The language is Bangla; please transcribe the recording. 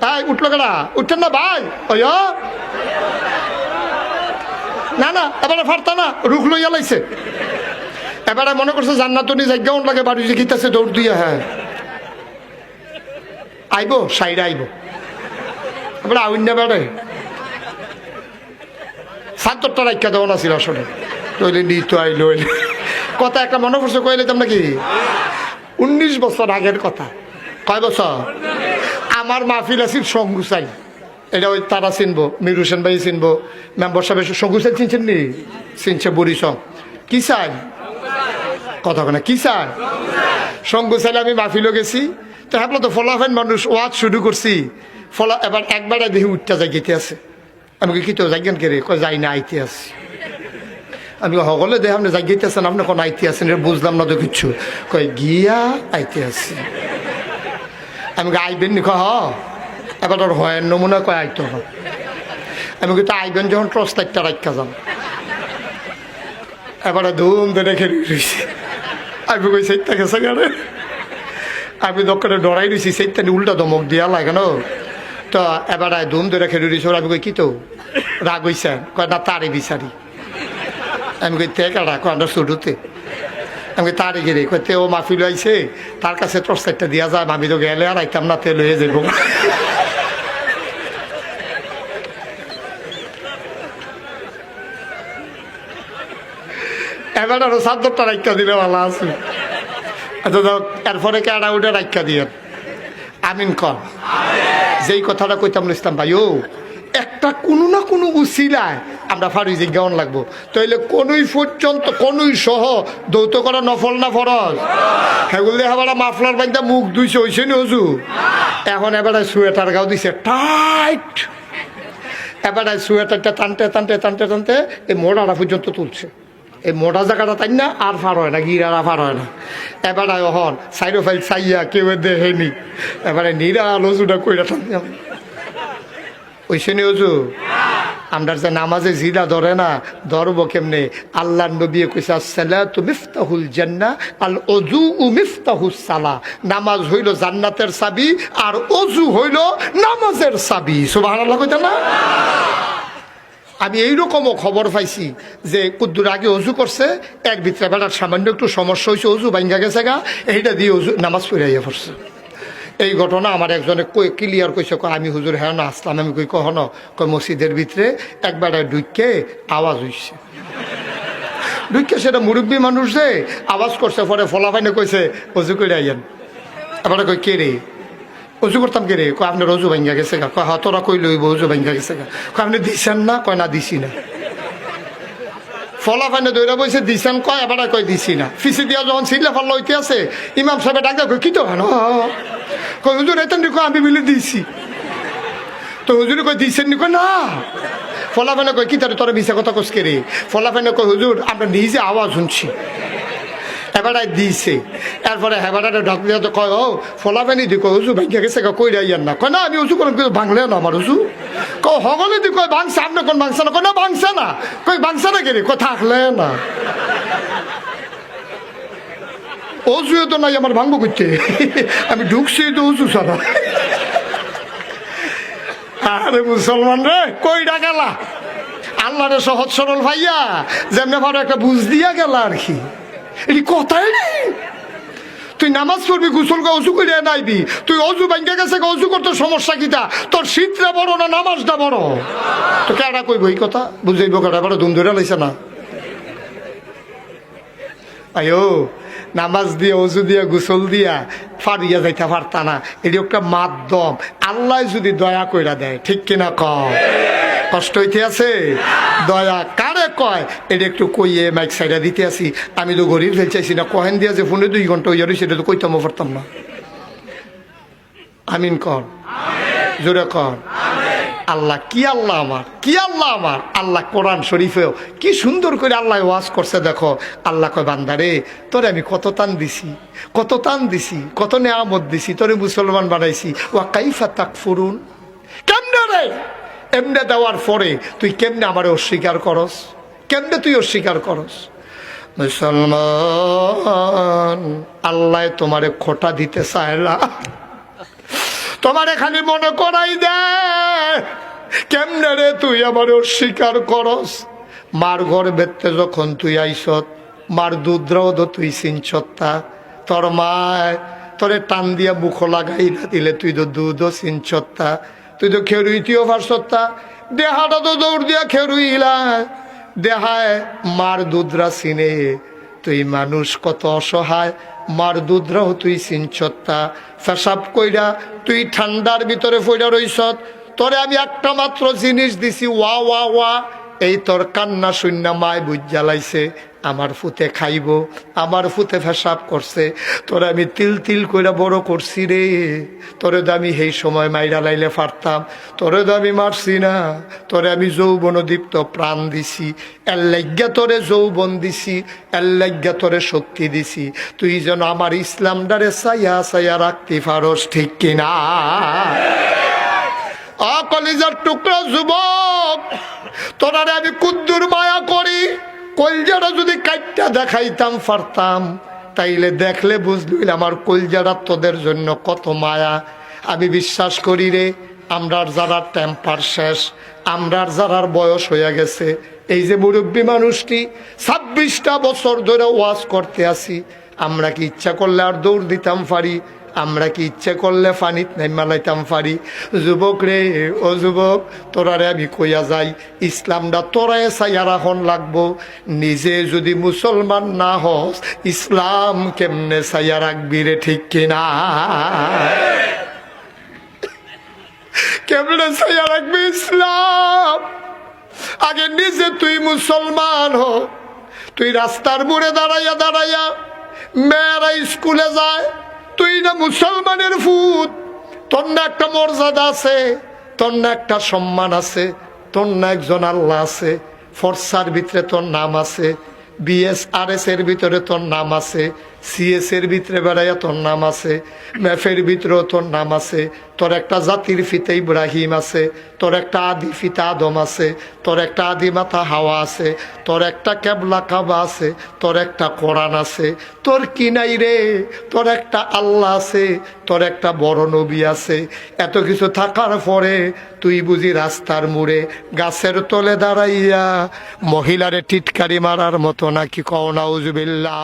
তাই উঠলো কেনা উঠছেন না ভাই ওই না না এবারে ফারতা না রুখ লইয়া লাইছে এবারে মনে করছে জান্নাত নি জায়গাও লাগে বাড়ি যে গীতাছে দৌড় দিয়ে হ্যাঁ আইব সাইডে আইব এবারে আউন্য বেড়ে ৭০টা রাখা দেওয়া না ছিল আসলে তৈলে নি তো আইলো কথা একটা মনে করছে কইলে তো নাকি ১৯ বছর আগের কথা কয় বছর আমার মাহফিল আছিল সঙ্গুসাই এটা ওই তারা চিনবো মির হোসেন ভাই চিনবো মেম্বার সাহেব সঙ্গুসাই চিনছেন নি চিনছে বুড়ি সং কি চাই কথা না কি চাই সঙ্গুসাইলে আমি মাহফিলও গেছি তো হ্যাঁ তো ফলাফেন মানুষ ওয়াজ শুরু করছি ফলা এবার একবারে দেখি উঠটা জায়গাতে আছে আমি কি তো জায়গান কে রে কয় যাই না আইতে আসি আমি সকলে দেখ আপনি জায়গাতে আছেন আপনি কোন আইতে আছেন বুঝলাম না তো কিচ্ছু কয় গিয়া আইতে আসি আমি আইবেন নি হ এবার তোর হয় নমুনা কয় আইতে হয় আমি কিন্তু আইবেন যখন ট্রস্টারটা রাখা যান এবারে ধুম ধরে খেলে রয়েছি আমি কই সেইটা গেছে গাড়ে আমি দোকানে ডরাই রয়েছি সেইটা উল্টা দমক দিয়া লাগে না তো এবারে ধুম ধরে খেলে রয়েছি আমি কই কি তো রাগ হইছে কয় না তারে বিচারি আমি কই তে কাটা কয়টা শুরুতে আমি তারে গেলে কইতে ও মাহফিল আইছে তার কাছে টর্চারটা দিয়া যায় আমি তো গেলে আর আইতাম না তেল হয়ে যাবো এবার আরো ৭০টা রাখা দিলে ভালো আছে আচ্ছা এরপরে কেডা উঠে রাখা দিয়ে আমিন কর যেই কথাটা কইতাম ইসলাম ভাই ও একটা কোনো না কোনো উসিলায় আমরা ফারুই জিজ্ঞান লাগবো তাইলে কোনই পর্যন্ত কোনই সহ দৌত করা নফল না ফরজ সেগুলো এবারে মাফলার বাইন্দা মুখ দুইছে হইছে নি হজু এখন এবারে সোয়েটার গাও দিছে টাইট এবারে সোয়েটারটা টানতে টানতে টানতে টানতে এই মোড়াটা পর্যন্ত তুলছে এই মোটা জায়গাটা তাই না আর ফার হয় না গিরারা ফার হয় না এবারে হন সাইডো ফাইল চাইয়া কেউ দেখেনি এবারে নিরা লজুটা কইরা টান ওইসে নি হজু আমরা যে নামাজে জিলা ধরে না ধরবো কেমনে আল্লাহ নবী কইছে আসসালাতু মিফতাহুল জান্নাহ আল ওযু মিফতাহুস সালাহ নামাজ হইল জান্নাতের চাবি আর ওযু হইল নামাজের চাবি সুবহানাল্লাহ কইতা না আমি এইরকমও খবর পাইছি যে কুদ্দুর আগে অজু করছে এর ভিতরে বেড়ার সামান্য একটু সমস্যা হয়েছে অজু ভাঙ্গা গেছে গা এইটা দিয়ে অজু নামাজ পড়াইয়া পড়ছে এই ঘটনা আমার একজনে ক্লিয়ার কইছে আমি হুজুর হ্যাঁ না আসলাম আমি কই কখনো কই মসজিদের ভিতরে একবারে ঢুকে আওয়াজ হইছে ঢুকে সেটা মুরব্বী মানুষ যে আওয়াজ করছে পরে ফলাফাইনে কইছে অজু করে আইয়েন এবারে কই কে রে অজু করতাম কে রে কয় আপনার অজু ভাঙ্গা গেছে গা কয় হাতরা কই লইব অজু ভাঙ্গা গেছে গা কয় আপনি দিছেন না কয় না দিছি না ফলাফাইনে দৌড়া বইছে দিছেন কয় এবারে কয় দিছি না ফিসি দিয়া যখন ছিটলে ফাল্লা হইতে আছে ইমাম সাহেব ডাকা কই কি তো হেন কই হুজুর এতেন কয় আমি মিলে দিছি তো হুজুর কই দিছেন নি কয় না ফলাফাইনে কয় কি তোর মিশা কথা কস কে রে ফলাফাইনে কয় হুজুর আমরা নিজে আওয়াজ শুনছি এবারে দিছে এরপরে হেবারে ডাক্তার তো কয় ও ফলাফাইনি দি কয় হুজুর ভাঙ্গা গেছে কই রাইয়ান না কয় না আমি উজু করলাম কিন্তু ভাঙলে না আমার উজু কয় হগলে দি কয় ভাঙছে আপনি কোন ভাঙছে না কয় না ভাঙছে না কই ভাঙছে না কে রে কয় থাকলে না অজুও তো নাই আমার ভাঙবো করতে আমি ঢুকছি তো উজু ছাড়া আরে মুসলমান রে কইটা গেলা আল্লাহ রে সহজ সরল ভাইয়া যেমনি ভালো একটা বুঝ দিয়া গেলা আর কি এই কথাই নেই তুই নামাজ পড়বি গোসল করে অজু করে নাইবি তুই অজু ভাঙ্গা গেছে অজু করতে সমস্যা কিটা তোর শীতটা বড় না নামাজটা বড় তো কেডা কইব এই কথা বুঝাইব কেডা বড় ধুম ধরে লাইছে না আয়ো নামাজ দিয়ে অজু দিয়া গোসল দিয়া ফারিয়া যাইতে পারতা না এটি একটা মাধ্যম আল্লাহ যদি দয়া কইরা দেয় ঠিক কিনা কম কষ্ট হইতে আছে দয়া কারে কয় এটা একটু কইয়ে মাইক সাইডা দিতে আসি আমি তো গরিব ফেল চাইছি না কহেন দিয়া যে ফোনে 2 ঘন্টা হইয়া রয়েছে এটা তো কইতাম পারতাম না আমিন কর জোরে কর আল্লাহ কি আল্লাহ আমার কি আল্লাহ আমার আল্লাহ কোরআন শরীফেও কি সুন্দর করে আল্লাহ ওয়াজ করছে দেখো আল্লাহ কয় বান্দারে তোরে আমি কত টান দিছি কত নেয়ামত দিছি তোরে মুসলমান বানাইছি ওয়া কাইফা তাকফুরুন কেমনে রে এমনে দেওয়ার পরে তুই কেমনে আমারে অস্বীকার করস কেমনে তুই অস্বীকার করস মুসলমান আল্লাহ তোমারে খোটা দিতে চায় না তোমারে খালি মনে করাই দে কেমনে রে তুই আমার অস্বীকার করস। মার ঘর বেতে যখন তুই আইসত মার দুধরাও তো তুই চিনছত্তা, তোর মায় তোরে টান দিয়া মুখ লাগাই না দিলে তুই তো দুধও চিনছত্তা, তুই তো খেরুইতিও পারছত্তা, দেহাটা তো দৌড় দিয়া খেরুইলা দেহায় মার দুধরা চিনে। তুই মানুষ কত অসহায়, মার দুধরাও তুই চিনছত্তা। পেশাব কইরা তুই ঠান্ডার ভিতরে ফইরা রইছত, তোরে আমি একটা মাত্র জিনিস দিছি ওয়া ওয়া ওয়া, এই তোর কান্না শূন্য মায় বুঝ জ্বালাইছে আমার ফুতে খাইব, আমার ফুতে পেশাব করছে, তোরে আমি তিল তিল কইরা বড় করছি রে। তোরে তো আমি সেই সময় মাইরা লাইলে পারতাম, তোরে তো আমি মারছি না, তোরে আমি যৌবন দীপ্ত প্রাণ দিছি, এর লাইগা তোরে যৌবন দিছি, এর লাইগা তোরে শক্তি দিছি, তুই যেন আমার ইসলামটারে চাইয়া চাইয়া রাখতে পারস, ঠিক কিনা? কলিজার টুকরা যুবক, তোরারে আমি কুদ্দুর মায়া করি, কলজাটা যদি কাইটটা দেখাইতাম পারতাম তাইলে দেখলে বুঝলি আমার কলজাটা তোদের জন্য কত মায়া। আমি বিশ্বাস করি রে, আমরার যারা টেম্পার শেষ, আমরার যারার বয়স হয়ে গেছে, এই যে মুরব্বী মানুষটি 26টা বছর ধরে ওয়াজ করতে আসি, আমরা কি ইচ্ছা করলে আর দৌড় দিতাম পারি? আমরা কি ইচ্ছে করলে ফানিত নাই মালাইতাম পারি? যুবক রে, ও যুবক, তোরারে আমি কইয়া যাই, ইসলামটা তোরায় চাইয়া রাখন লাগবো। নিজে যদি মুসলমান না হস, ইসলাম কেমনে চাইয়া রাখবি রে, ঠিক কিনা? কেমনে চাইয়া রাখবি ইসলাম? আগে নিজে তুই মুসলমান হ। তুই রাস্তার মোড়ে দাঁড়াইয়া দাঁড়াইয়া মেয়েরা স্কুলে যায়, তুই না মুসলমানের ফুত, তোর না একটা মর্যাদা আছে, তোর না একটা সম্মান আছে, তোর না একজন আল্লাহ আছে, ফরসার ভিতরে তোর নাম আছে, BSRS এর ভিতরে তোর নাম আছে, CS এর ভিতরে বেড়াইয়া তোর নাম আছে, ম্যাফের ভিতরেও তোর নাম আছে, তোর একটা জাতির ফিতে ইব্রাহিম আছে, তোর একটা আদি ফিতা আদম আছে, তোর একটা আদি মাথা হাওয়া আছে, তোর একটা কেবলা কাবা আছে, তোর একটা কোরআন আছে, তোর কি নাই রে? তোর একটা আল্লাহ আছে, তোর একটা বড় নবী আছে। এত কিছু থাকার পরে তুই বুঝি রাস্তার মোড়ে গাছের তলে দাঁড়াইয়া মহিলারে টিটকারি মারার মতো নাকি? কও নাউজুবিল্লাহ।